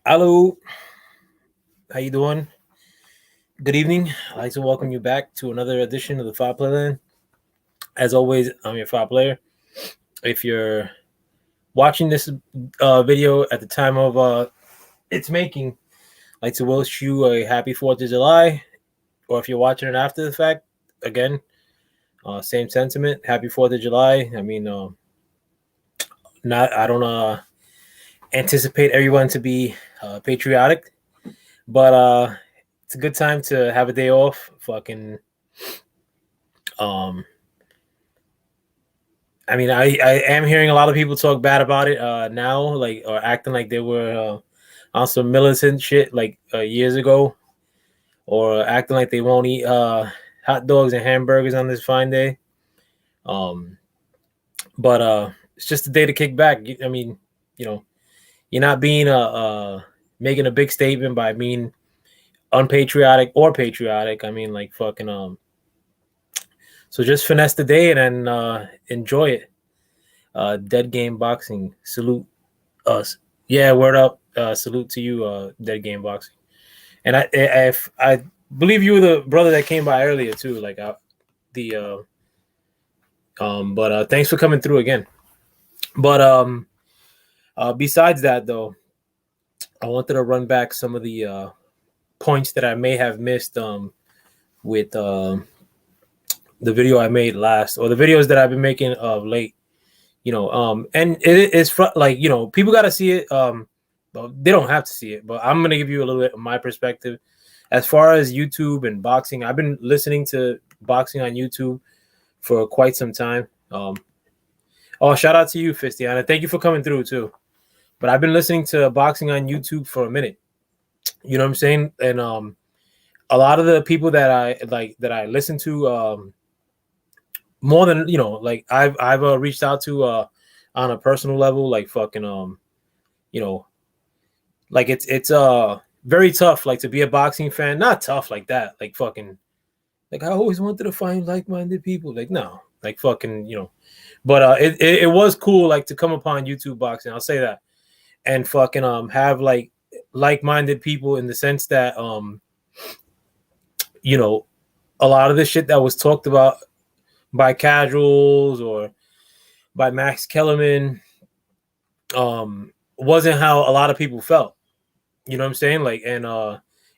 Hello, how you doing? Good evening. I'd like to welcome you back to another edition of the Five Player. As always, I'm your Five Player. If you're watching this video at the time of its making, I'd like to wish you a happy 4th of July. Or if you're watching it after the fact, again, same sentiment. Happy 4th of July. I mean, not I don't anticipate everyone to be patriotic, but it's a good time to have a day off. Um, I mean, I am hearing a lot of people talk bad about it now, like or acting like they were on some militant shit like years ago, or acting like they won't eat hot dogs and hamburgers on this fine day. Um, but it's just a day to kick back. I mean, you know, you're not being making a big statement by being unpatriotic or patriotic. I mean, like fucking So just finesse the day and then enjoy it. Dead Game Boxing, salute us. Yeah, word up. Salute to you, Dead Game Boxing. And I believe you were the brother that came by earlier too. Like the but thanks for coming through again. But besides that though, I wanted to run back some of the points that I may have missed with the video I made last, or the videos that I've been making of late. And it is like people got to see it. But they don't have to see it, but I'm gonna give you a little bit of my perspective as far as YouTube and boxing. I've been listening to boxing on YouTube for quite some time. Oh, shout out to you, Fistiana. Thank you for coming through too. But I've been listening to boxing on YouTube for a minute. You know what I'm saying? And a lot of the people that I listen to, more than like I've reached out to on a personal level, like fucking you know like it's very tough, like to be a boxing fan. Not tough like that, like fucking like I always wanted to find like-minded people. Like no, like fucking But it was cool, like to come upon YouTube boxing. I'll say that, and fucking have like-minded people in the sense that you know a lot of the shit that was talked about by casuals or by Max Kellerman wasn't how a lot of people felt. You know what I'm saying? Like, and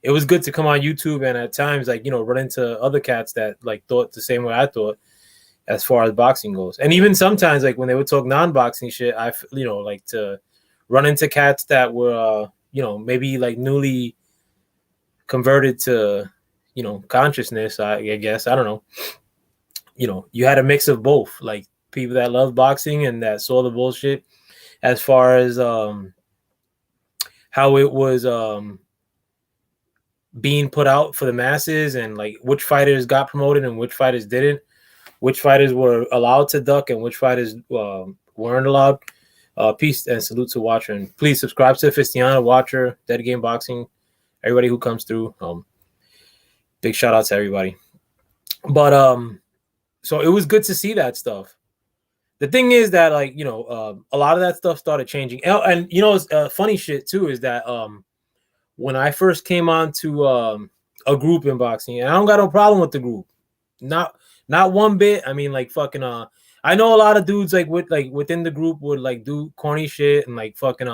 it was good to come on YouTube and at times run into other cats that like thought the same way I thought as far as boxing goes. And even sometimes like when they would talk non-boxing shit, I like to run into cats that were maybe like newly converted to consciousness. I guess I don't know. You had a mix of both, like people that love boxing and that saw the bullshit as far as how it was being put out for the masses, and like which fighters got promoted and which fighters didn't, which fighters were allowed to duck and which fighters weren't allowed. Peace and salute to Watcher, and please subscribe to Fistiana, Watcher, Dead Game Boxing, everybody who comes through. Big shout out to everybody. But so it was good to see that stuff. The thing is that like a lot of that stuff started changing, and funny shit too is that when I first came on to a group in boxing, and I don't got no problem with the group, not one bit. I mean, like fucking I know a lot of dudes like within the group would like do corny shit and like fucking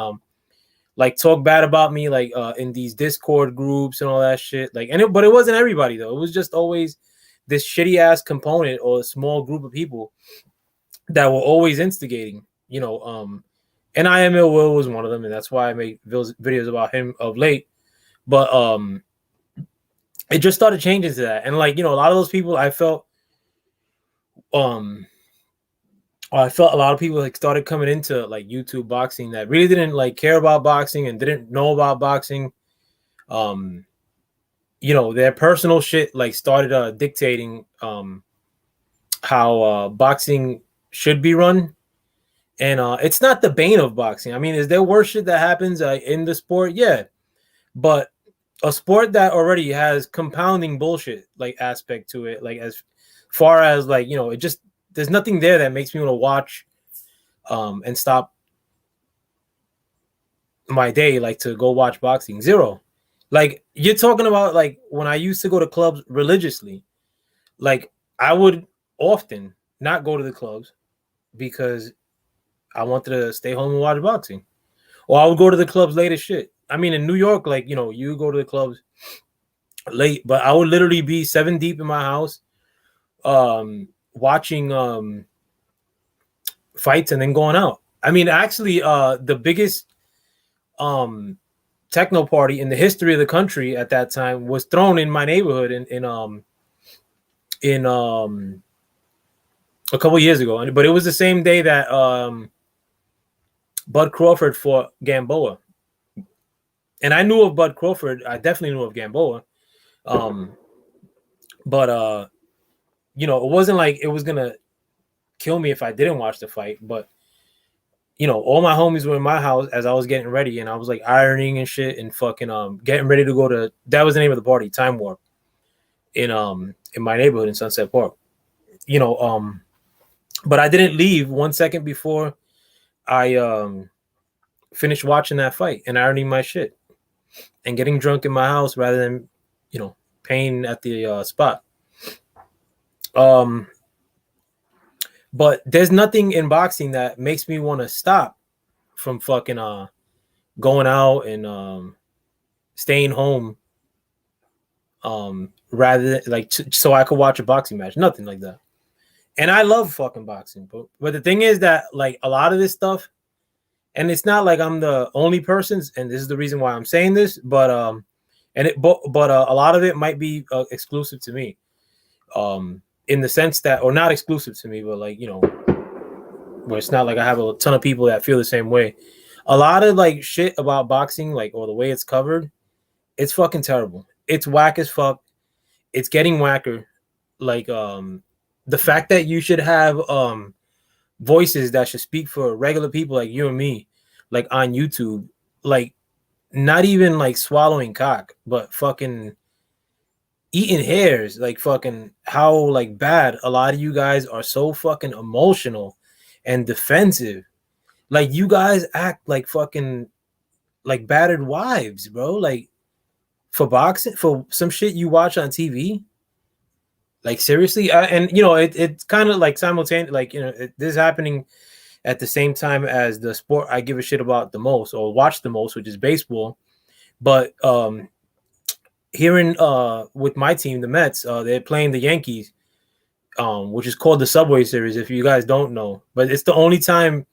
like talk bad about me like in these Discord groups and all that shit. Like, but it wasn't everybody though. It was just always this shitty ass component or a small group of people that were always instigating. And I am Ill Will was one of them, and that's why I make videos about him of late. But it just started changing to that, and like a lot of those people, I felt a lot of people like started coming into like YouTube boxing that really didn't like care about boxing and didn't know about boxing. Their personal shit like started dictating how boxing should be run. And it's not the bane of boxing. I mean, is there worse shit that happens in the sport? Yeah, but a sport that already has compounding bullshit like aspect to it, like as far as like it just there's nothing there that makes me want to watch and stop my day like to go watch boxing. Zero. Like you're talking about like when I used to go to clubs religiously, like I would often not go to the clubs because I wanted to stay home and watch boxing. Or I would go to the clubs late as shit. I mean, in New York, like, you know, you go to the clubs late, but I would literally be 7 deep in my house, watching fights and then going out. I mean, actually, the biggest techno party in the history of the country at that time was thrown in my neighborhood in a couple years ago. But it was the same day that Bud Crawford fought Gamboa. And I knew of Bud Crawford. I definitely knew of Gamboa. But you know, it wasn't like it was gonna kill me if I didn't watch the fight. But you know, all my homies were in my house as I was getting ready, and I was like ironing and shit and fucking getting ready to go to, that was the name of the party, Time Warp, in my neighborhood in Sunset Park. You know, but I didn't leave 1 second before I finished watching that fight and ironing my shit and getting drunk in my house rather than, you know, paying at the spot. But there's nothing in boxing that makes me want to stop from fucking going out and staying home rather than like so I could watch a boxing match. Nothing like that. And I love fucking boxing, but the thing is that like a lot of this stuff, and it's not like I'm the only person, and this is the reason why I'm saying this, but a lot of it might be exclusive to me, in the sense that, or not exclusive to me, but like, you know, where it's not like I have a ton of people that feel the same way. A lot of like shit about boxing, like, or the way it's covered, it's fucking terrible. It's whack as fuck. It's getting whacker. Like the fact that you should have voices that should speak for regular people like you and me, like on YouTube, like not even like swallowing cock, but fucking eating hairs, like fucking how like bad a lot of you guys are, so fucking emotional and defensive. Like you guys act like fucking like battered wives, bro. Like for boxing, for some shit you watch on TV. Like seriously, and you know it's kind of like simultaneous, like, you know, this is happening at the same time as the sport I give a shit about the most or watch the most, which is baseball. But hearing with my team, the Mets, they're playing the Yankees, which is called the Subway Series, if you guys don't know. But it's the only time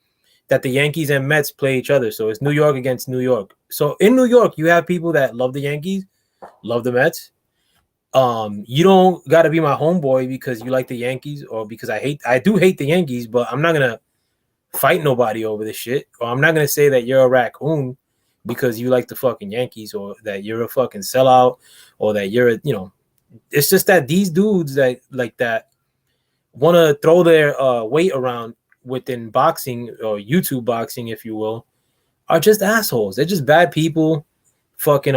that the Yankees and Mets play each other. So it's New York against New York. So in New York, you have people that love the Yankees, love the Mets. You don't got to be my homeboy because you like the Yankees, or because I do hate the Yankees, but I'm not gonna fight nobody over this shit, or I'm not gonna say that you're a raccoon because you like the fucking Yankees, or that you're a fucking sellout, or that you're you know, it's just that these dudes that like that want to throw their weight around within boxing, or YouTube boxing, if you will, are just assholes. They're just bad people. Fucking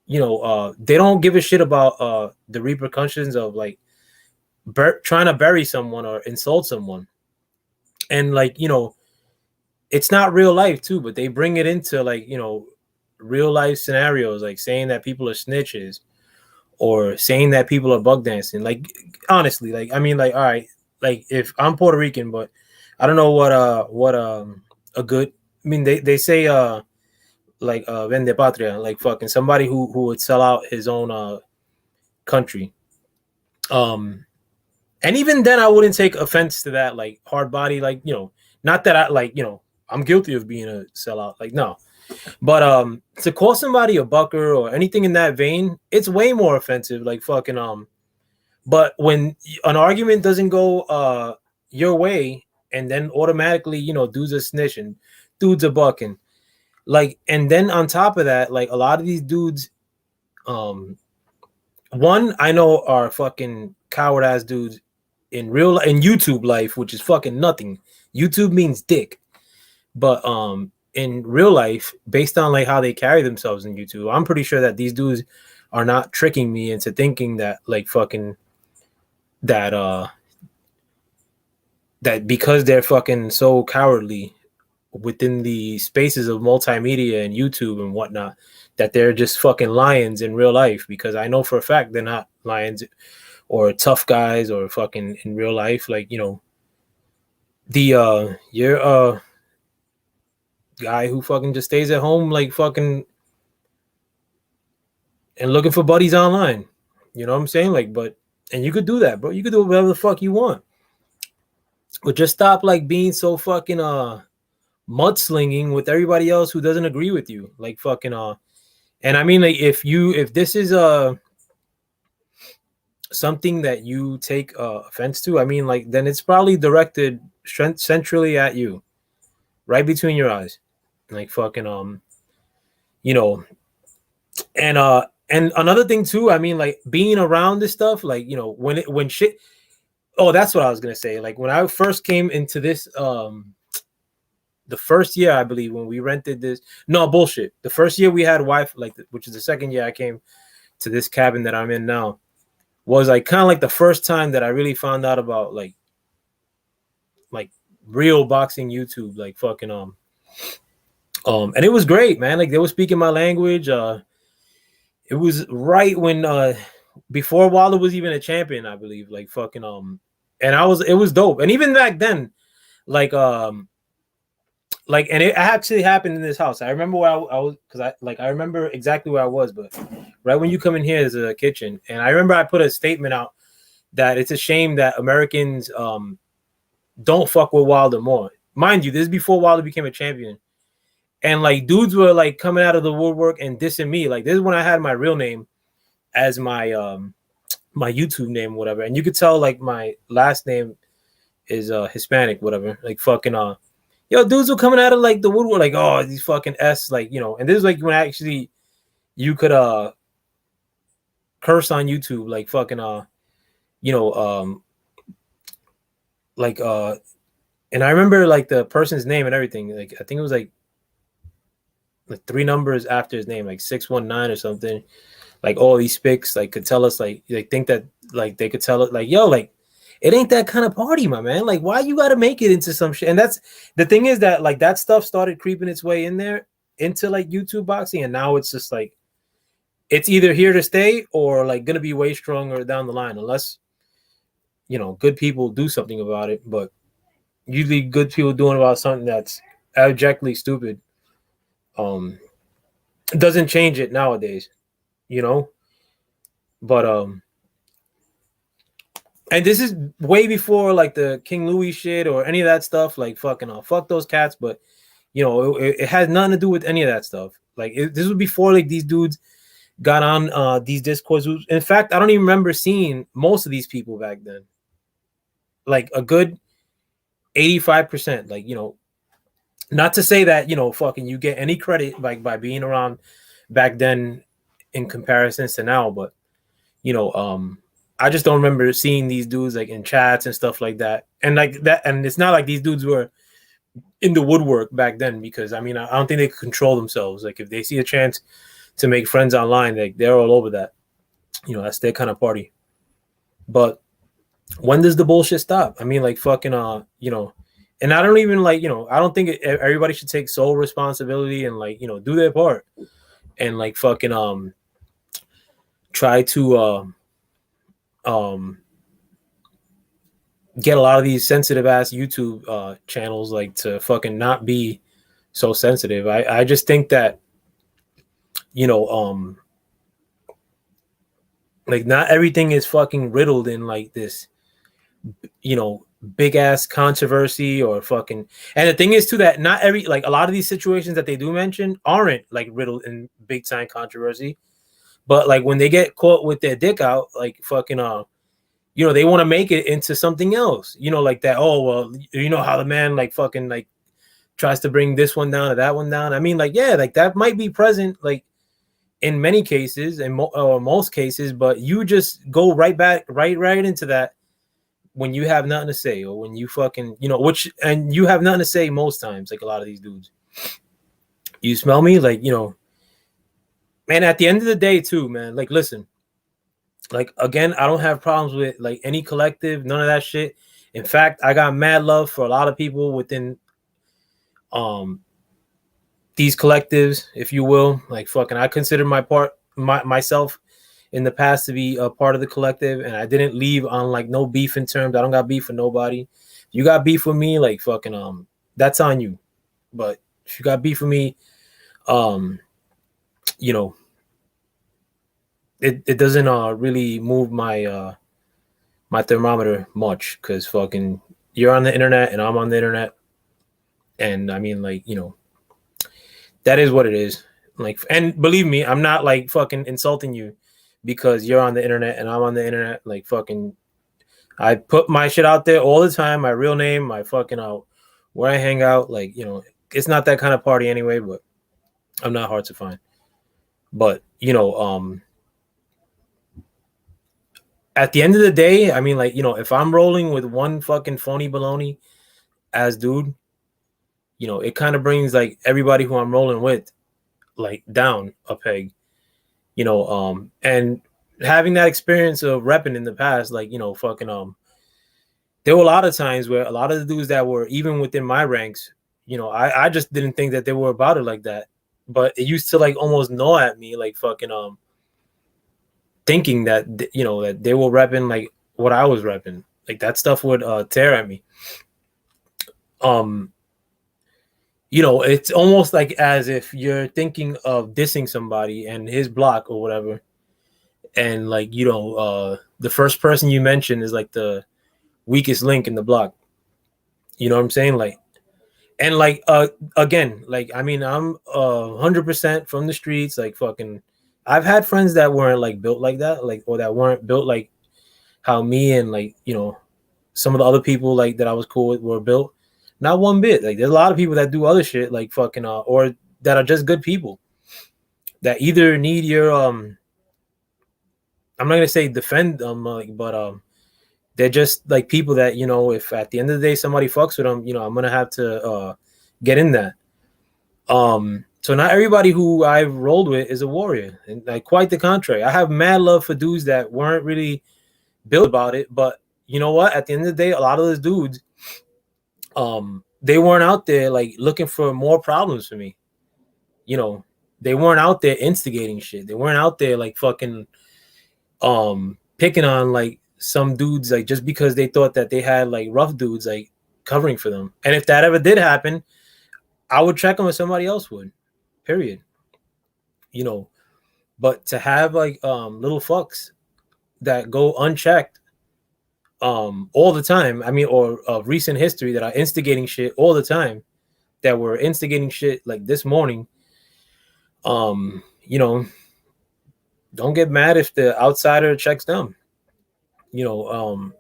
you know, they don't give a shit about the repercussions of like trying to bury someone or insult someone. And like, you know, it's not real life too, but they bring it into like, you know, real life scenarios, like saying that people are snitches or saying that people are bug dancing. Like honestly, like I mean, like, all right, like if I'm Puerto Rican, but I don't know what a good, I mean, they say like vende patria, like fucking somebody who would sell out his own country. And even then I wouldn't take offense to that, like hard body, like, you know, not that I like, you know, I'm guilty of being a sellout, like no. But to call somebody a bucker or anything in that vein, it's way more offensive, like fucking but when an argument doesn't go your way, and then automatically, you know, dudes are snitching, dudes are bucking. Like, and then on top of that, like a lot of these dudes, one I know are fucking coward ass dudes in YouTube life, which is fucking nothing. YouTube means dick, but in real life, based on like how they carry themselves in YouTube, I'm pretty sure that these dudes are not tricking me into thinking that like fucking that that because they're fucking so cowardly, within the spaces of multimedia and YouTube and whatnot, that they're just fucking lions in real life, because I know for a fact they're not lions or tough guys or fucking in real life. Like, you know, the you're guy who fucking just stays at home, like fucking, and looking for buddies online. You know what I'm saying? Like, but, and you could do that, bro. You could do whatever the fuck you want. But just stop like being so fucking mudslinging with everybody else who doesn't agree with you. Like fucking and I mean, like, if this is something that you take offense to, I mean, like, then it's probably directed centrally at you, right between your eyes. Like fucking you know, and another thing too, I mean, like, being around this stuff, like, you know, when shit, oh, that's what I was gonna say. Like, when I first came into this the first year, I believe, when we rented this, no bullshit, the first year we had Wi-Fi, like, which is the second year I came to this cabin that I'm in now, was like kind of like the first time that I really found out about like real boxing YouTube, like fucking and it was great, man. Like, they were speaking my language. It was right when before Wilder was even a champion, I believe. Like fucking and it was dope. And even back then, like and it actually happened in this house. I remember where I was, because I remember exactly where I was. But right when you come in here, there's a kitchen, and I remember I put a statement out that it's a shame that Americans don't fuck with Wilder more. Mind you, this is before Wilder became a champion, and like dudes were like coming out of the woodwork and dissing me. Like, this is when I had my real name as my my YouTube name, whatever, and you could tell like my last name is Hispanic, whatever. Like fucking yo, dudes were coming out of like the woodwork, like, oh, these fucking S, like, you know. And this is like when actually you could curse on YouTube, like fucking you know, like and I remember like the person's name and everything. Like, I think it was like 3 numbers after his name, like 619 or something. Like, all these spics like could tell us, like, they think that like they could tell it, like, yo, like, it ain't that kind of party, my man. Like, why you got to make it into some shit? And that's the thing, is that like that stuff started creeping its way in there into like YouTube boxing, and now it's just like it's either here to stay or like gonna be way stronger down the line, unless, you know, good people do something about it. But usually good people doing about something that's abjectly stupid doesn't change it nowadays, you know. But and this is way before like the King Louis shit or any of that stuff. Like fucking fuck those cats. But you know, it has nothing to do with any of that stuff. Like, this was before like these dudes got on these Discords. In fact, I don't even remember seeing most of these people back then. Like a good 85%. Like, you know, not to say that, you know, fucking you get any credit like by being around back then in comparisons to now, but you know, I just don't remember seeing these dudes like in chats and stuff like that. And like that, and it's not like these dudes were in the woodwork back then, because I mean, I don't think they could control themselves. Like, if they see a chance to make friends online, like, they're all over that. You know, that's their kind of party. But when does the bullshit stop? I mean, like fucking you know, and I don't even like, you know, I don't think everybody should take sole responsibility and like, you know, do their part and like fucking try to get a lot of these sensitive ass YouTube channels like to fucking not be so sensitive. I just think that, you know, like, not everything is fucking riddled in like this, you know, big ass controversy or fucking. And the thing is too, that not every, like, a lot of these situations that they do mention aren't like riddled in big time controversy. But like when they get caught with their dick out, like fucking you know, they want to make it into something else, you know, like that. Oh, well, you know how the man like fucking like tries to bring this one down or that one down. I mean, like, yeah, like that might be present like in many cases and or most cases, but you just go right back right into that when you have nothing to say, or when you fucking, you know, which, and you have nothing to say most times, like a lot of these dudes. You smell me? Like, you know, man, at the end of the day too, man, like, listen, like, again, I don't have problems with like any collective, none of that shit. In fact, I got mad love for a lot of people within um these collectives, if you will, like fucking I consider myself in the past to be a part of the collective, and I didn't leave on like no beef in terms. I don't got beef with nobody. You got beef with me, like fucking that's on you. But if you got beef with me, um, you know, it doesn't really move my thermometer much, because fucking you're on the internet and I'm on the internet, and I mean, like, that is what it is. Like, and believe me, I'm not like fucking insulting you because you're on the internet and I'm on the internet. Like, fucking, I put my shit out there all the time, my real name, my fucking where I hang out. Like, it's not that kind of party anyway, but I'm not hard to find. But at the end of the day, I mean, like, if I'm rolling with one fucking phony baloney as dude, it kind of brings like everybody who I'm rolling with like down a peg, and having that experience of repping in the past, like, fucking there were a lot of times where a lot of the dudes that were even within my ranks, I just didn't think that they were about it like that. But it used to like almost gnaw at me, like fucking thinking that that they were repping like what I was repping. Like that stuff would tear at me. It's almost like as if you're thinking of dissing somebody and his block or whatever, and like the first person you mention is like the weakest link in the block. You know what I'm saying? Like, and like again, like, I mean, I'm 100% from the streets. Like fucking, I've had friends that weren't like built like that, like, or that weren't built like how me and like some of the other people like that I was cool with were built. Not one bit. Like, there's a lot of people that do other shit, like fucking or that are just good people that either need your I'm not gonna say defend them, like, but they're just like people that if at the end of the day somebody fucks with them, I'm gonna have to get in that. So not everybody who I've rolled with is a warrior, and like quite the contrary. I have mad love for dudes that weren't really built about it, but you know what? At the end of the day, a lot of those dudes, they weren't out there like looking for more problems for me. They weren't out there instigating shit. They weren't out there like fucking picking on like some dudes, like just because they thought that they had like rough dudes like covering for them. And if that ever did happen, I would check them if somebody else would. Period. But to have like little fucks that go unchecked all the time, I mean, or of recent history that are instigating shit all the time, that were instigating shit like this morning, don't get mad if the outsider checks them. Because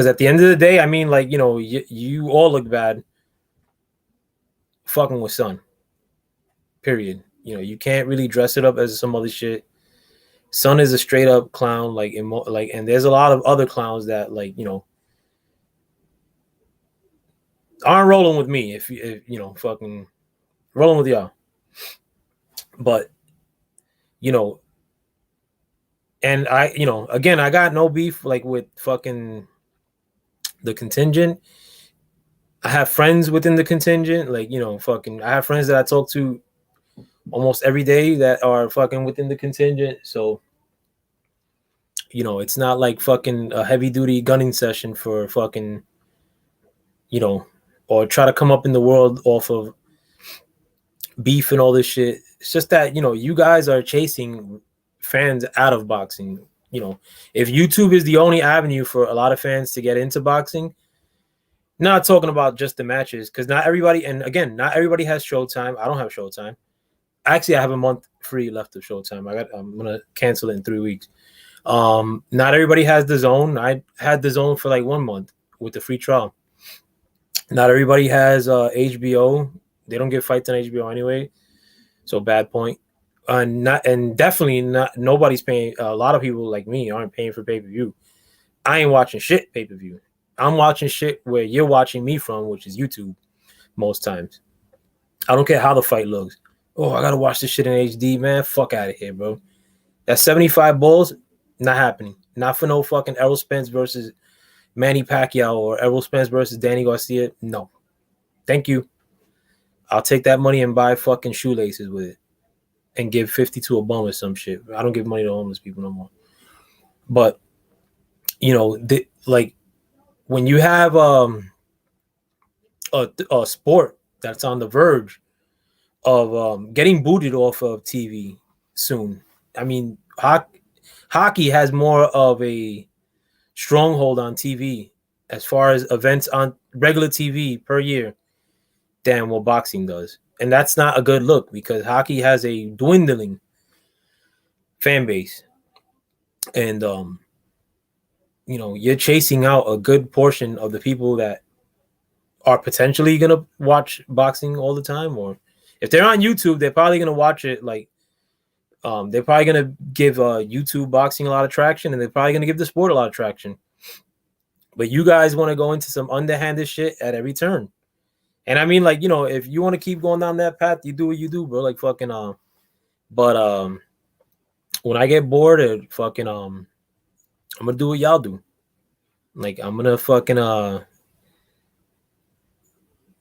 at the end of the day, I mean, like, you all look bad fucking with Sun. Period. You can't really dress it up as some other shit. Sun is a straight up clown, like, and there's a lot of other clowns that like aren't rolling with me. If fucking rolling with y'all, but and I again, I got no beef like with fucking the contingent. I have friends within the contingent, like fucking. I have friends that I talk to almost every day that are fucking within the contingent. So it's not like fucking a heavy duty gunning session for fucking or try to come up in the world off of beef and all this shit. It's just that you guys are chasing fans out of boxing. If YouTube is the only avenue for a lot of fans to get into boxing, not talking about just the matches, because not everybody, and again, not everybody has Showtime. I don't have Showtime. Actually, I have a month free left of Showtime. I'm gonna cancel it in 3 weeks. Not everybody has the Zone. I had the Zone for like 1 month with the free trial. Not everybody has HBO. They don't get fights on HBO anyway, so bad point. And definitely not. Nobody's paying. A lot of people like me aren't paying for pay-per-view. I ain't watching shit pay-per-view. I'm watching shit where you're watching me from, which is YouTube most times. I don't care how the fight looks. Oh, I gotta watch this shit in HD, man. Fuck out of here, bro. That's 75 balls. Not happening. Not for no fucking Errol Spence versus Manny Pacquiao or Errol Spence versus Danny Garcia. No. Thank you. I'll take that money and buy fucking shoelaces with it and give 50 to a bum or some shit. I don't give money to homeless people no more. But you know, like when you have a sport that's on the verge of getting booted off of TV soon. I mean, hockey has more of a stronghold on TV as far as events on regular TV per year than what boxing does. And that's not a good look because hockey has a dwindling fan base. And you know, you're chasing out a good portion of the people that are potentially going to watch boxing all the time, or if they're on YouTube, they're probably going to watch it like they're probably going to give YouTube boxing a lot of traction, and they're probably going to give the sport a lot of traction. But you guys want to go into some underhanded shit at every turn. And I mean, like, you know, if you want to keep going down that path, you do what you do, bro. Like fucking but when I get bored of fucking I'm gonna do what y'all do. Like I'm gonna fucking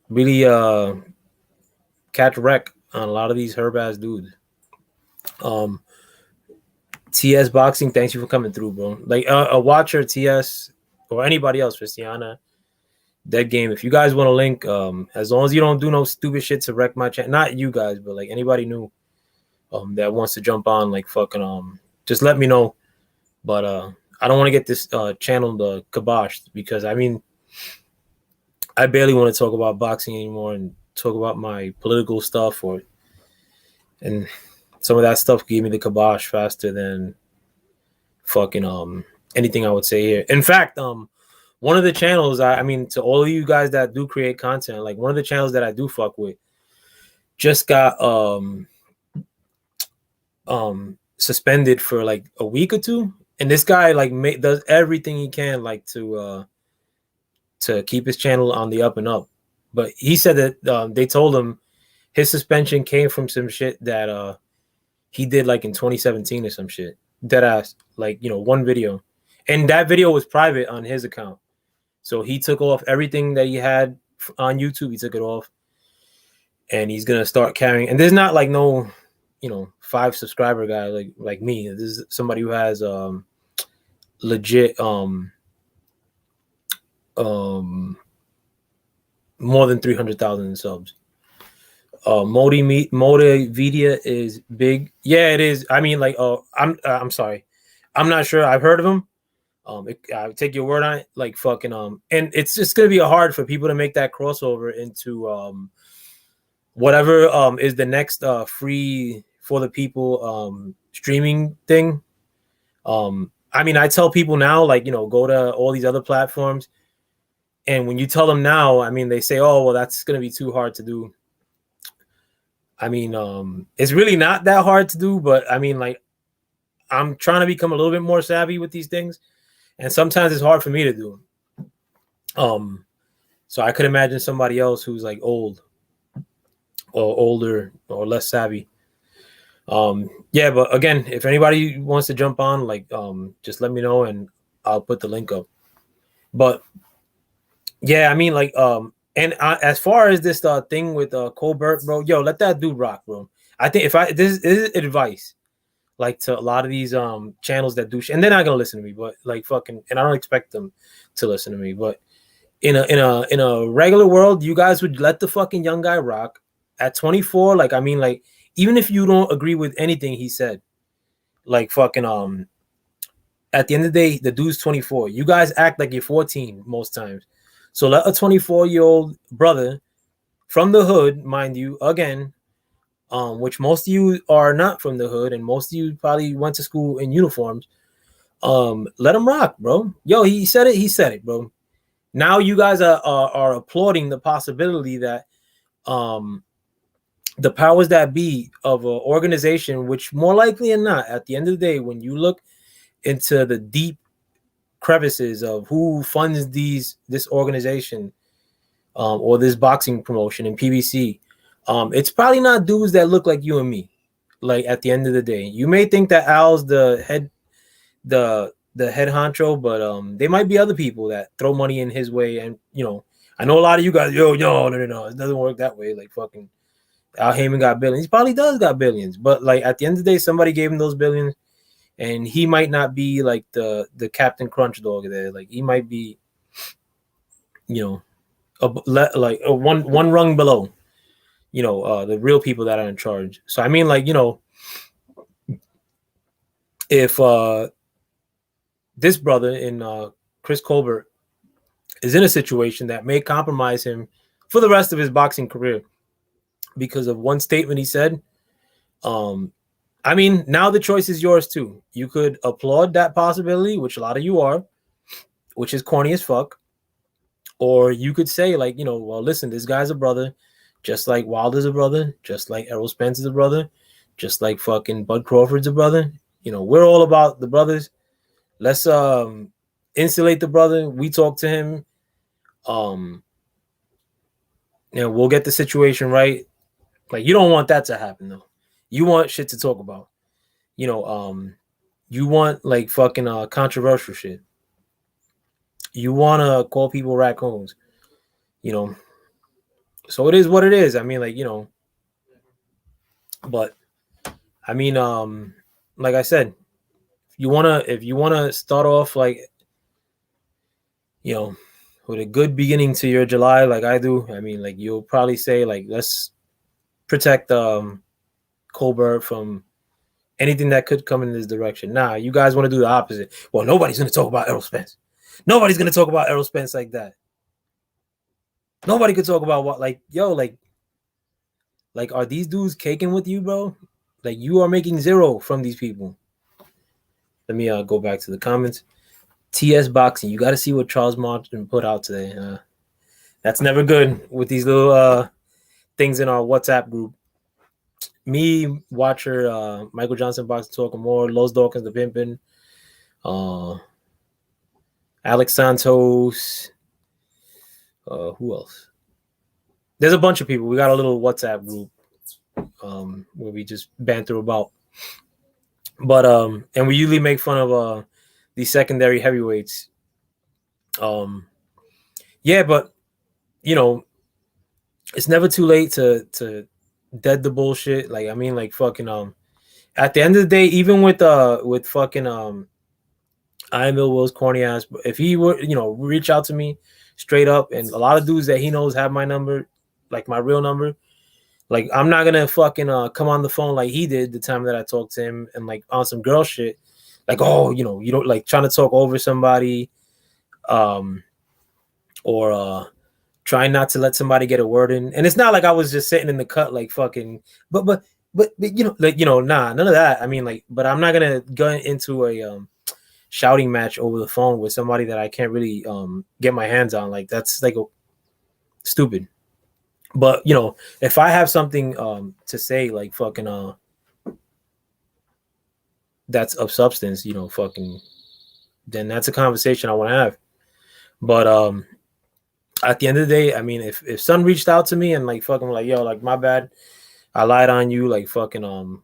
really catch wreck on a lot of these herb ass dudes. TS Boxing, thanks you for coming through, bro. Like a watcher, TS, or anybody else, Christiana, Dead Game. If you guys want to link, as long as you don't do no stupid shit to wreck my channel, not you guys, but like anybody new that wants to jump on, like fucking just let me know. But I don't want to get this channel kiboshed because I mean I barely want to talk about boxing anymore and talk about my political stuff and some of that stuff gave me the kibosh faster than fucking anything I would say here. In fact, one of the channels, I mean, to all of you guys that do create content, like one of the channels that I do fuck with just got suspended for like a week or two. And this guy like does everything he can like to keep his channel on the up and up. But he said that they told him his suspension came from some shit that he did like in 2017 or some shit. Dead ass, like, you know, one video. And that video was private on his account. So he took off everything that he had on YouTube. He took it off. And he's going to start carrying. And there's not like no, you know, 5 subscriber guy like me. This is somebody who has legit more than 300,000 subs. Motivedia is big. Yeah, it is. I mean, like, I'm sorry, I'm not sure. I've heard of him. I take your word on it. Like fucking and it's just gonna be hard for people to make that crossover into whatever is the next free for the people streaming thing. I mean, I tell people now, like, you know, go to all these other platforms. And when you tell them now, I mean, they say, oh, well, that's going to be too hard to do. I mean, it's really not that hard to do, but I mean, like, I'm trying to become a little bit more savvy with these things. And sometimes it's hard for me to do. So I could imagine somebody else who's like old or older or less savvy. Yeah, but again, if anybody wants to jump on, like, just let me know and I'll put the link up. But yeah, I mean, like, and as far as this thing with Colbert, bro, yo, let that dude rock, bro. I think this is advice, like, to a lot of these channels that do shit, and they're not gonna listen to me, but like fucking, and I don't expect them to listen to me, but in a regular world, you guys would let the fucking young guy rock at 24. Like, I mean, like, even if you don't agree with anything he said, like fucking at the end of the day, the dude's 24. You guys act like you're 14 most times. So let a 24-year-old brother from the hood, mind you, again, which most of you are not from the hood, and most of you probably went to school in uniforms. Let him rock, bro. Yo, he said it. He said it, bro. Now you guys are applauding the possibility that the powers that be of an organization, which more likely than not, at the end of the day, when you look into the deep crevices of who funds this organization or this boxing promotion in PBC, it's probably not dudes that look like you and me. Like, at the end of the day, you may think that Al's the head honcho, but they might be other people that throw money in his way. And, you know, I know a lot of you guys, no, it doesn't work that way. Like, fucking, Al Heyman got billions. He probably does got billions, but like at the end of the day, somebody gave him those billions, and he might not be like the Captain Crunch dog there. Like he might be, you know, like a one rung below, the real people that are in charge. So I mean, like, if this brother in Chris Colbert is in a situation that may compromise him for the rest of his boxing career because of one statement he said, I mean, now the choice is yours too. You could applaud that possibility, which a lot of you are, which is corny as fuck. Or you could say, like, well, listen, this guy's a brother, just like Wilder's a brother, just like Errol Spence is a brother, just like fucking Bud Crawford's a brother. We're all about the brothers. Let's insulate the brother. We talk to him. We'll get the situation right. Like, you don't want that to happen though. You want shit to talk about. You want like fucking controversial shit. You want to call people raccoons. So it is what it is. I mean, like, but I mean, like I said, if you wanna start off like, with a good beginning to your July, like I do, I mean, like you'll probably say like, let's protect Colbert from anything that could come in this direction. Nah, you guys want to do the opposite. Well, nobody's gonna talk about Errol Spence. Nobody's gonna talk about Errol Spence like that. Nobody could talk about what, like, yo, like are these dudes caking with you, bro? Like, you are making zero from these people. Let me go back to the comments. TS Boxing, you got to see what Charles Martin put out today. That's never good with these little things in our WhatsApp group. Me, Watcher, Michael Johnson, Boxing Talk more, Los Dawkins, the Pimpin', Alex Santos. Who else? There's a bunch of people. We got a little WhatsApp group where we just banter about. But and we usually make fun of the secondary heavyweights. Yeah, but it's never too late to dead the bullshit. Like, I mean, like fucking at the end of the day, even with fucking Iron Bill Will's corny ass, if he were reach out to me straight up, and a lot of dudes that he knows have my number, like my real number, like I'm not gonna fucking come on the phone like he did the time that I talked to him, and like on some girl shit, like, oh, you don't, like, trying to talk over somebody, or trying not to let somebody get a word in. And it's not like I was just sitting in the cut like fucking, but like, nah, none of that. I mean, like, but I'm not gonna go into a shouting match over the phone with somebody that I can't really get my hands on. Like, that's like stupid. But if I have something to say, like fucking that's of substance, fucking, then that's a conversation I want to have. But at the end of the day, I mean, if Son reached out to me and like fucking like, yo, like, my bad, I lied on you, like fucking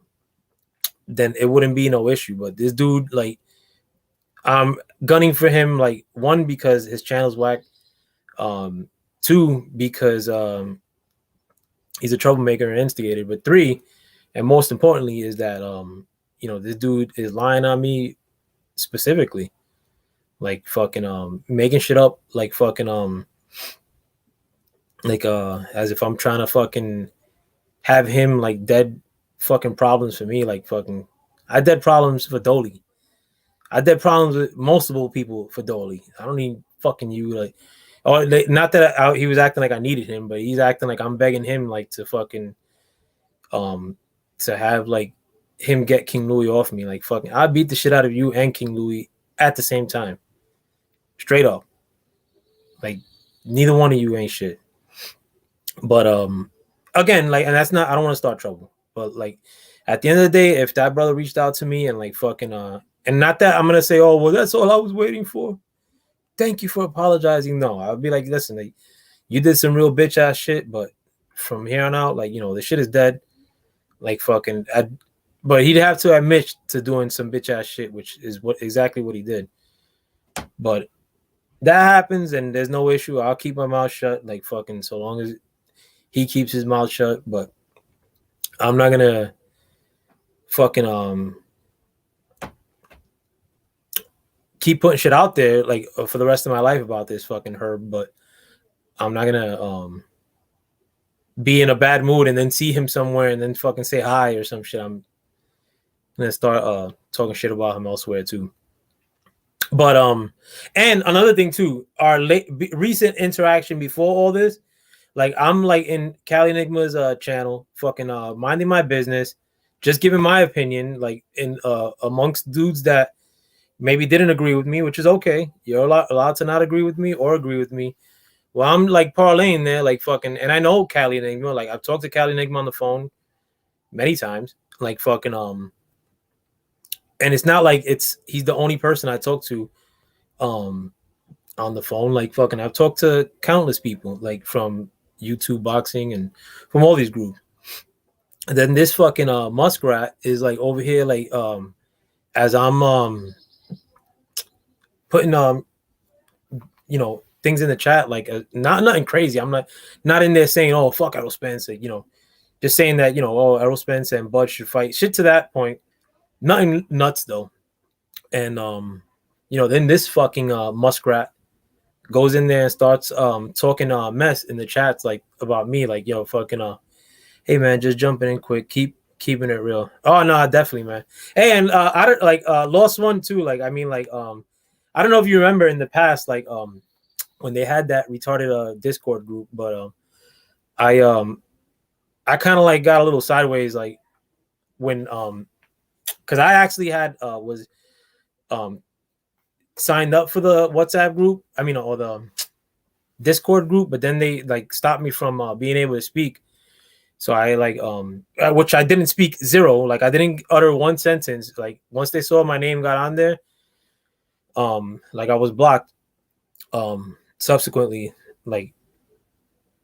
then it wouldn't be no issue. But this dude, like, I'm gunning for him, like, one, because his channel's whack, two, because he's a troublemaker and instigator, but three, and most importantly, is that this dude is lying on me specifically, like fucking making shit up, like fucking like as if I'm trying to fucking have him like dead fucking problems for me. Like, fucking, I dead problems for Dolly. I dead problems with multiple people for Dolly. I don't need fucking you, like, or not that he was acting like I needed him, but he's acting like I'm begging him, like, to fucking to have like him get King Louis off me. Like, fucking, I beat the shit out of you and King Louis at the same time, straight up. Like, neither one of you ain't shit. But again, like, and that's not, I don't want to start trouble, but like, at the end of the day, if that brother reached out to me and like fucking and not that I'm gonna say, oh, well, that's all I was waiting for, thank you for apologizing. No, I'll be like, listen, like, you did some real bitch ass shit, but from here on out, like, the shit is dead. Like, fucking, but he'd have to admit to doing some bitch ass shit, which is exactly what he did. But that happens, and there's no issue. I'll keep my mouth shut, like fucking, so long as he keeps his mouth shut. But I'm not gonna fucking keep putting shit out there like for the rest of my life about this fucking Herb, but I'm not gonna be in a bad mood and then see him somewhere and then fucking say hi or some shit. I'm gonna start talking shit about him elsewhere too. But and another thing too, our recent interaction before all this, like I'm like in Cali Enigma's channel, fucking minding my business, just giving my opinion, like in amongst dudes that maybe didn't agree with me, which is okay. You're allowed to not agree with me or agree with me. Well, I'm like parlaying there, like fucking, and I know Cali Enigma. Like I've talked to Cali Enigma on the phone many times, like fucking and it's not like he's the only person I talk to um on the phone. Like fucking, I've talked to countless people, like from YouTube boxing and from all these groups. And then this fucking muskrat is like over here, like as I'm putting things in the chat, like not nothing crazy. I'm not in there saying, oh fuck Errol Spence, just saying that oh Errol Spence and Bud should fight. Shit to that point. Nothing nuts though. And then this fucking muskrat goes in there and starts talking mess in the chats like about me, like yo fucking hey man, just jumping in quick, keeping it real. Oh no, definitely man. Hey, and I don't like lost one too. Like I mean like I don't know if you remember in the past like when they had that retarded Discord group, but I kind of like got a little sideways like when because I actually had was signed up for the WhatsApp group. I mean, or the Discord group, but then they like stopped me from being able to speak. So I like which I didn't speak zero. Like I didn't utter one sentence. Like once they saw my name got on there, like I was blocked. Subsequently, like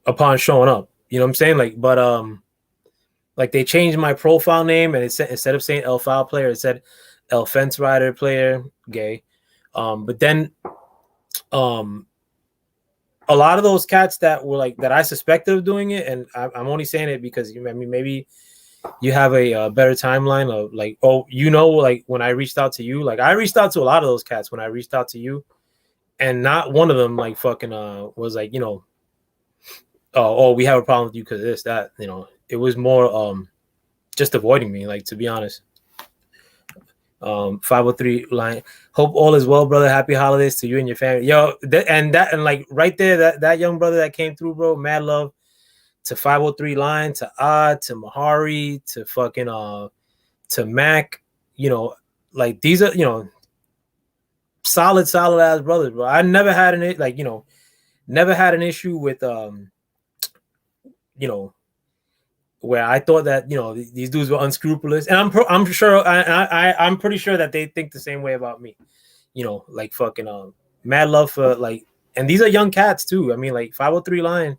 upon showing up, you know what I'm saying? Like, but like they changed my profile name and it said instead of saying El Foul Player, it said El Fence Rider Player Gay. But then a lot of those cats that were like that I suspected of doing it, and I'm only saying it because I mean maybe you have a better timeline of like like when I reached out to you, like I reached out to a lot of those cats when I reached out to you, and not one of them like fucking was like oh we have a problem with you because of this that it was more just avoiding me, like to be honest. 503 line. Hope all is well, brother. Happy holidays to you and your family. Yo, and like right there, that young brother that came through, bro. Mad love to 503 line, to Odd, to Mahari, to fucking to Mac. Like these are solid ass brothers, bro. I never had never had an issue with where I thought that these dudes were unscrupulous, and I'm sure I'm pretty sure that they think the same way about me. Like fucking mad love for like, and these are young cats too. I mean, like 503 line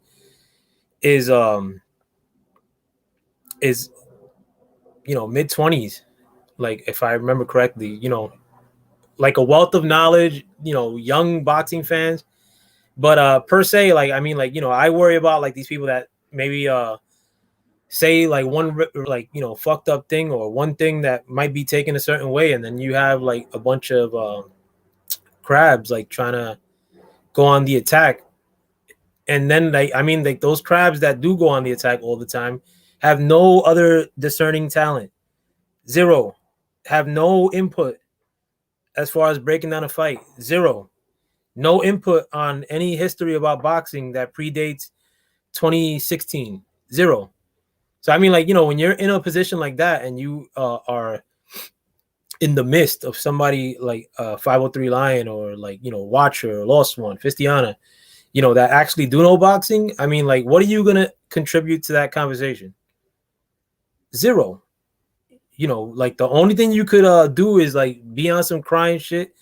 is mid-20s, like if I remember correctly. Like a wealth of knowledge. Young boxing fans, but per se, like I mean, like I worry about like these people that maybe say like one like fucked up thing or one thing that might be taken a certain way, and then you have like a bunch of crabs like trying to go on the attack, and then like I mean like those crabs that do go on the attack all the time have no other discerning talent, zero, have no input as far as breaking down a fight, zero, no input on any history about boxing that predates 2016, zero. So I mean, like when you're in a position like that and you are in the midst of somebody like 503 Lion or like Watcher or Lost One, Fistiana, that actually do know boxing. I mean, like, what are you gonna contribute to that conversation? Zero. Like the only thing you could do is like be on some crying shit,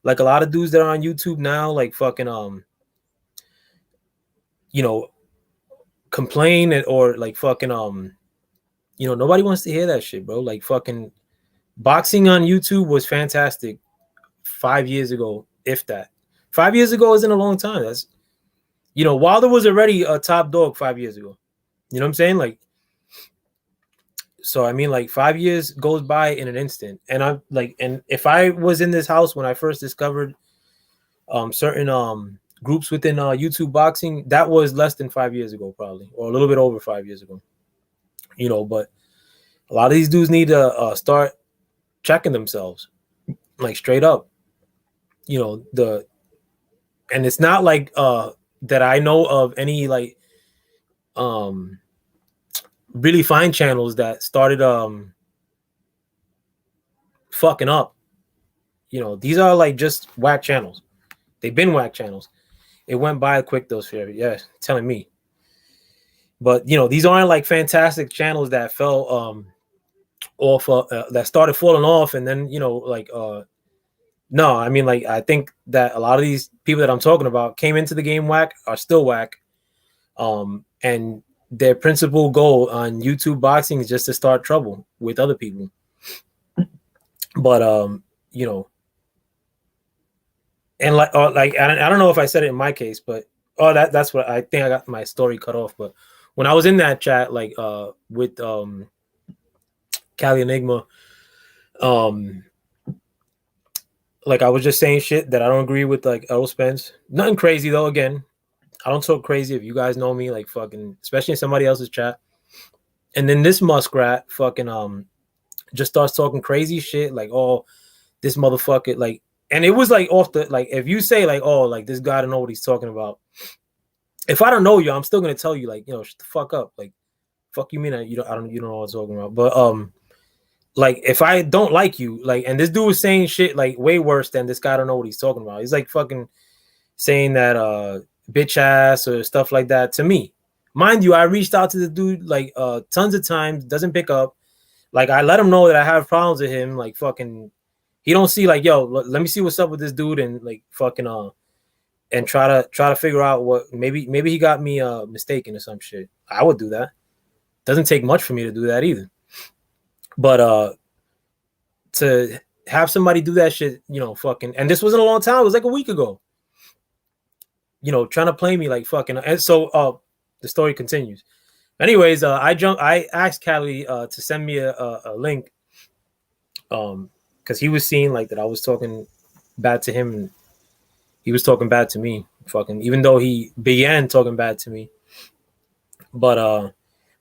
like a lot of dudes that are on YouTube now, like fucking complain or like fucking nobody wants to hear that shit, bro. Like fucking boxing on YouTube was fantastic 5 years ago, if that. 5 years ago isn't a long time. That's Wilder was already a top dog 5 years ago. You know what I'm saying? Like So I mean, like 5 years goes by in an instant, and I'm like, and if I was in this house when I first discovered certain groups within YouTube boxing, that was less than 5 years ago, probably, or a little bit over 5 years ago. You know, but a lot of these dudes need to start checking themselves, like straight up. You know, and it's not like that I know of any like um really fine channels that started fucking up. You know, these are like just whack channels. They've been whack channels. It went by quick, those fear. Yeah, telling me. But you know, these aren't like fantastic channels that fell off that started falling off, and then you know, like no, I mean, like I think that a lot of these people that I'm talking about came into the game whack, are still whack, and their principal goal on YouTube boxing is just to start trouble with other people. But you know, and like I don't know if I said it in my case, but that's what I think. I got my story cut off. But when I was in that chat, like with Cali Enigma, like I was just saying shit that I don't agree with, like Earl Spence. Nothing crazy though. Again, I don't talk crazy. If you guys know me, like fucking, especially in somebody else's chat, and then this muskrat fucking just starts talking crazy shit, like, oh, this motherfucker, like, and it was like off the, like, if you say like, oh, like this guy don't know what he's talking about. If I don't know you, I'm still gonna tell you, like, you know, shut the fuck up, like, fuck you mean you don't know what I'm talking about. But like if I don't like you, like, and this dude was saying shit like way worse than this guy don't know what he's talking about. He's like fucking saying that bitch ass or stuff like that to me. Mind you, I reached out to the dude like tons of times, doesn't pick up. Like I let him know that I have problems with him, like fucking he don't see like, yo, let me see what's up with this dude, and like fucking and try to figure out what maybe he got me mistaken or some shit. I would do that. Doesn't take much for me to do that either. But to have somebody do that shit, you know, fucking, and this wasn't a long time, it was like a week ago. You know, trying to play me like fucking, and so the story continues. Anyways, I asked Cali to send me a link, because he was seeing like that I was talking bad to him, and he was talking bad to me, fucking, even though he began talking bad to me. But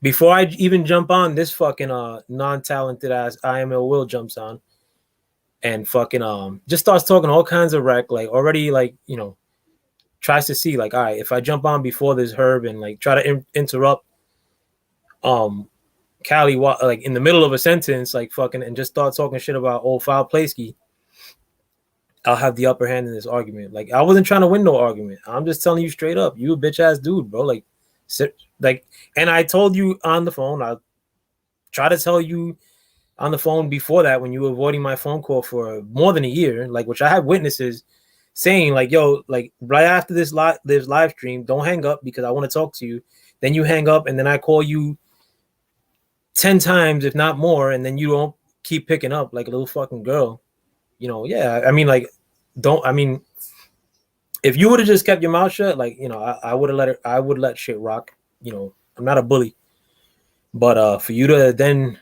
before I even jump on, this fucking non-talented ass IML Will jumps on and fucking just starts talking all kinds of wreck, like already, like, you know, tries to see like, all right, if I jump on before this Herb and like try to interrupt Cali like in the middle of a sentence, like fucking, and just start talking shit about old Foul Playsky, I'll have the upper hand in this argument. Like I wasn't trying to win no argument. I'm just telling you straight up, you a bitch ass dude, bro. Like sit, like, and I told you on the phone, I'll try to tell you on the phone before that when you were avoiding my phone call for more than a year, like, which I have witnesses saying like, yo, like right after this live stream, don't hang up because I want to talk to you. Then you hang up, and then I call you 10 times, if not more, and then you don't keep picking up like a little fucking girl. You know, yeah. I mean, like, I mean, if you would have just kept your mouth shut, like, you know, I would have I would let shit rock. You know, I'm not a bully. But for you to then,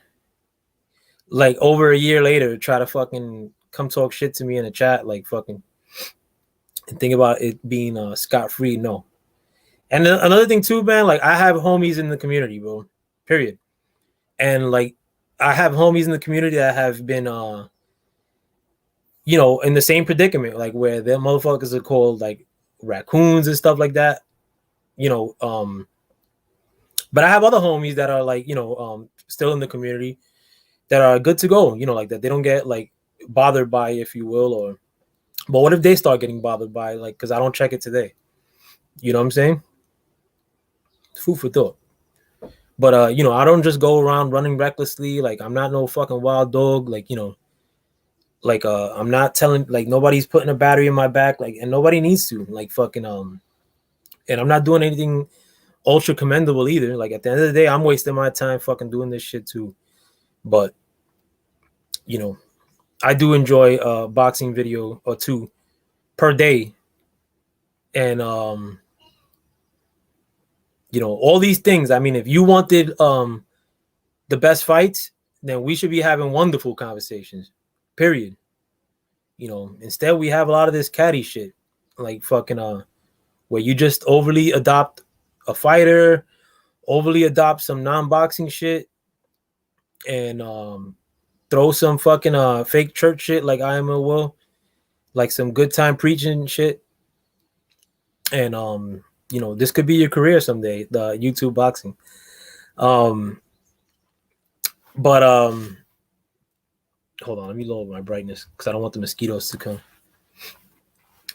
like, over a year later, try to fucking come talk shit to me in a chat, like fucking, and think about it being scot-free, no. And another thing too, man, like I have homies in the community, bro. Period. And like I have homies in the community that have been you know, in the same predicament, like where their motherfuckers are called like raccoons and stuff like that. You know, but I have other homies that are like, you know, still in the community that are good to go, you know, like that. They don't get like bothered by, if you will, or but what if they start getting bothered by, like, because I don't check it today? You know what I'm saying? Food for thought. But you know, I don't just go around running recklessly. Like I'm not no fucking wild dog. Like, you know, like I'm not telling, like, nobody's putting a battery in my back, like, and nobody needs to, like, fucking and I'm not doing anything ultra commendable either. Like at the end of the day, I'm wasting my time fucking doing this shit too. But you know, I do enjoy a boxing video or two per day. And you know, all these things. I mean, if you wanted the best fights, then we should be having wonderful conversations. Period. Instead we have a lot of this catty shit, like fucking where you just overly adopt a fighter, overly adopt some non-boxing shit, and throw some fucking fake church shit like I am a will, like some good time preaching shit, and this could be your career someday, the YouTube boxing. But hold on, let me lower my brightness because I don't want the mosquitoes to come.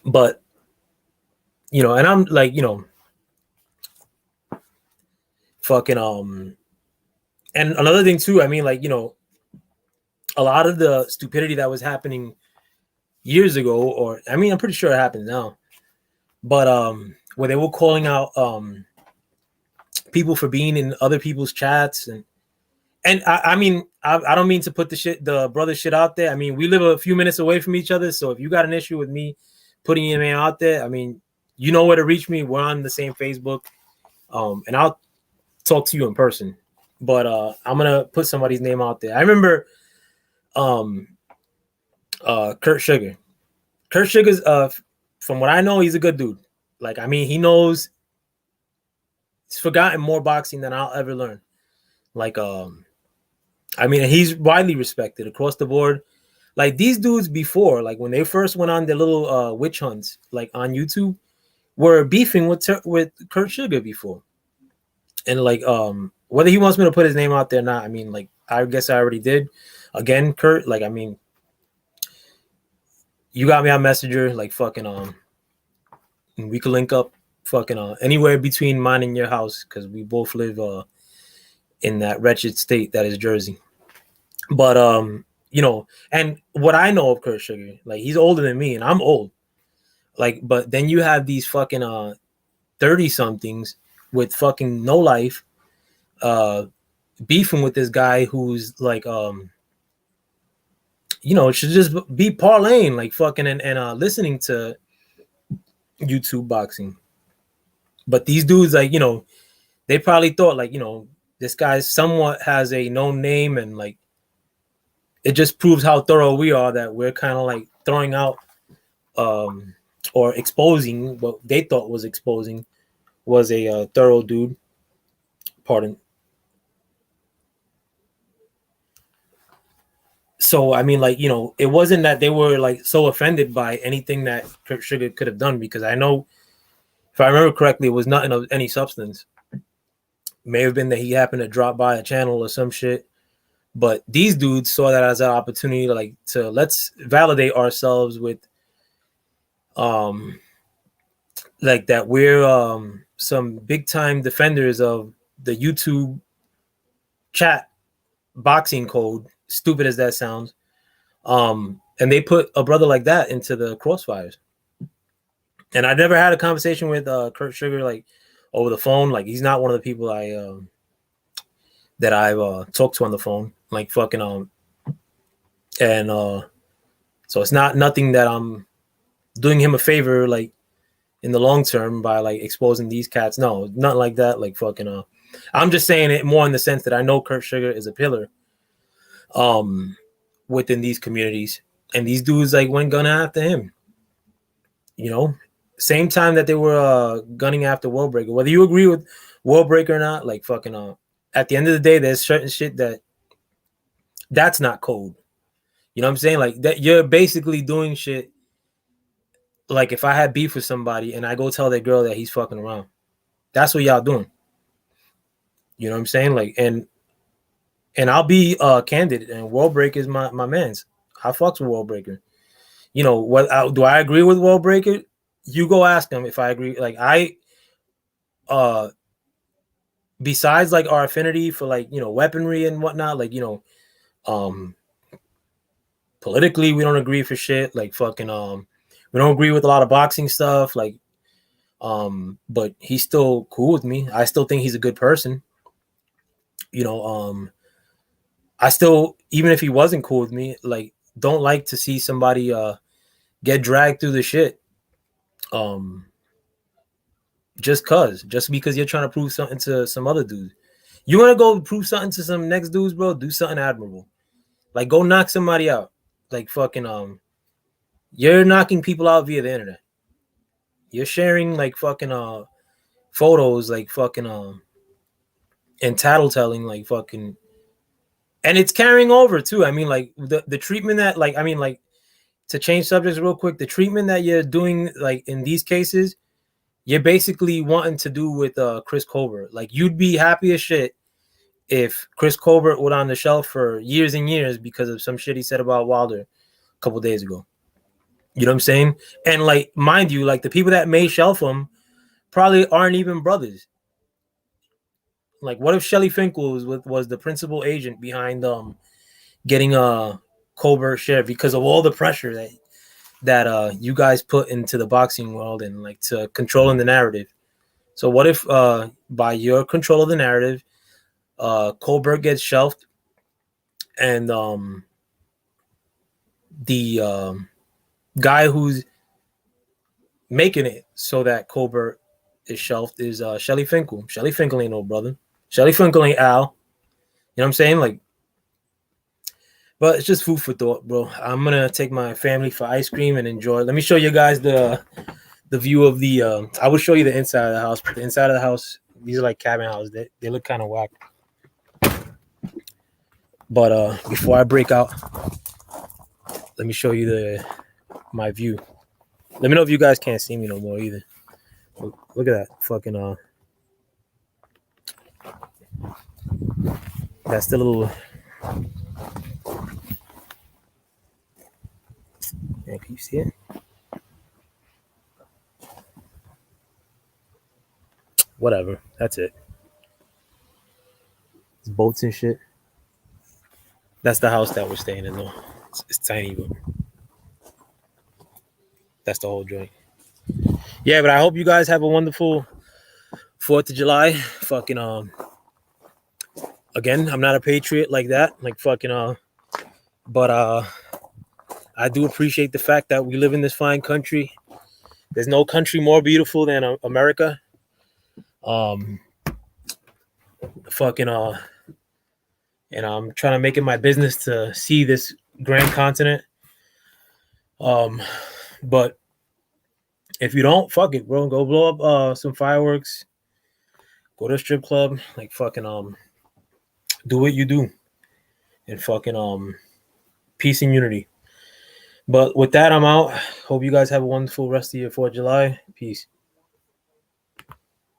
But and I'm like, fucking and another thing too, I mean, like, a lot of the stupidity that was happening years ago, or I mean, I'm pretty sure it happens now, but where they were calling out people for being in other people's chats, and I mean, I don't mean to put the brother shit out there. I mean, we live a few minutes away from each other, so if you got an issue with me putting your name out there, I mean, you know where to reach me. We're on the same Facebook, and I'll talk to you in person. But I'm gonna put somebody's name out there. I remember Kurt Sugar. Kurt Sugar's from what I know, he's a good dude. Like, I mean, he knows, he's forgotten more boxing than I'll ever learn. Like, I mean, he's widely respected across the board. Like, these dudes before, like when they first went on their little witch hunts, like on YouTube, were beefing with Kurt Sugar before. And like, whether he wants me to put his name out there or not, I mean, like, I guess I already did. Again, Kurt, like, I mean, you got me on Messenger, like, fucking, and we could link up fucking anywhere between mine and your house, because we both live in that wretched state that is Jersey. But and what I know of Kurt Sugar, like, he's older than me and I'm old. Like, but then you have these fucking 30-somethings with fucking no life beefing with this guy who's like should just be parlaying, like, fucking and listening to YouTube boxing. But these dudes, like, they probably thought, like, this guy somewhat has a known name, and like, it just proves how thorough we are, that we're kind of like throwing out or exposing what they thought was exposing was a thorough dude. Pardon. So, I mean, like, it wasn't that they were like so offended by anything that Kurt Sugar could have done, because I know, if I remember correctly, it was nothing of any substance. May have been that he happened to drop by a channel or some shit. But these dudes saw that as an opportunity to let's validate ourselves with like that we're some big time defenders of the YouTube chat boxing code, stupid as that sounds. And they put a brother like that into the crossfires. And I never had a conversation with Kurt Sugar, like, over the phone. Like, he's not one of the people that I've talked to on the phone, like, fucking and so it's nothing that I'm doing him a favor, like, in the long term by like exposing these cats. No, nothing like that. Like, fucking I'm just saying it more in the sense that I know Kurt Sugar is a pillar within these communities, and these dudes like went gunning after him. Same time that they were gunning after World Breaker. Whether you agree with World Breaker or not, like, fucking at the end of the day, there's certain shit that's not code. You know what I'm saying? Like, that you're basically doing shit. Like, if I had beef with somebody and I go tell that girl that he's fucking around, that's what y'all doing. You know what I'm saying? Like, and I'll be candid, and World Breaker is my man's. I fucks with World Breaker. What do I agree with World Breaker? You go ask him if I agree. Like, besides like our affinity for like, weaponry and whatnot, like, politically we don't agree for shit. Like, fucking we don't agree with a lot of boxing stuff. Like, but he's still cool with me. I still think he's a good person. I still, even if he wasn't cool with me, like, don't like to see somebody get dragged through the shit. Just because you're trying to prove something to some other dude. You want to go prove something to some next dudes, bro? Do something admirable. Like go knock somebody out. Like fucking you're knocking people out via the internet. You're sharing like fucking photos, like fucking and tattletelling, like fucking, and it's carrying over too. I mean, like the treatment that, like, I mean, like, to change subjects real quick, the treatment that you're doing, like in these cases, you're basically wanting to do with Chris Colbert. Like you'd be happy as shit if Chris Colbert went on the shelf for years and years because of some shit he said about Wilder a couple days ago. You know what I'm saying? And like, mind you, like the people that may shelf him probably aren't even brothers. Like, what if Shelly Finkel was the principal agent behind getting Colbert share because of all the pressure that you guys put into the boxing world and like to controlling the narrative. So what if by your control of the narrative, Colbert gets shelved and the guy who's making it so that Colbert is shelved is Shelly Finkel. Shelly Finkel ain't no brother. Shelly Finkel ain't Al. You know what I'm saying? Like, but it's just food for thought, bro. I'm gonna take my family for ice cream and enjoy. Let me show you guys the view of the. I will show you the inside of the house. But the inside of the house, these are like cabin houses. They look kind of whack. But before I break out, let me show you my view. Let me know if you guys can't see me no more either. Look at that fucking that's the little. Yeah, can you see it? Whatever. That's it. It's boats and shit. That's the house that we're staying in though. It's tiny, but that's the whole joint. Yeah, but I hope you guys have a wonderful 4th of July. Fucking again, I'm not a patriot like that. Like fucking but I do appreciate the fact that we live in this fine country. There's no country more beautiful than America. Fucking and I'm trying to make it my business to see this grand continent. But if you don't, fuck it, bro. Go blow up some fireworks. Go to a strip club. Like fucking do what you do. And fucking peace and unity. But with that, I'm out. Hope you guys have a wonderful rest of your 4th of July. Peace.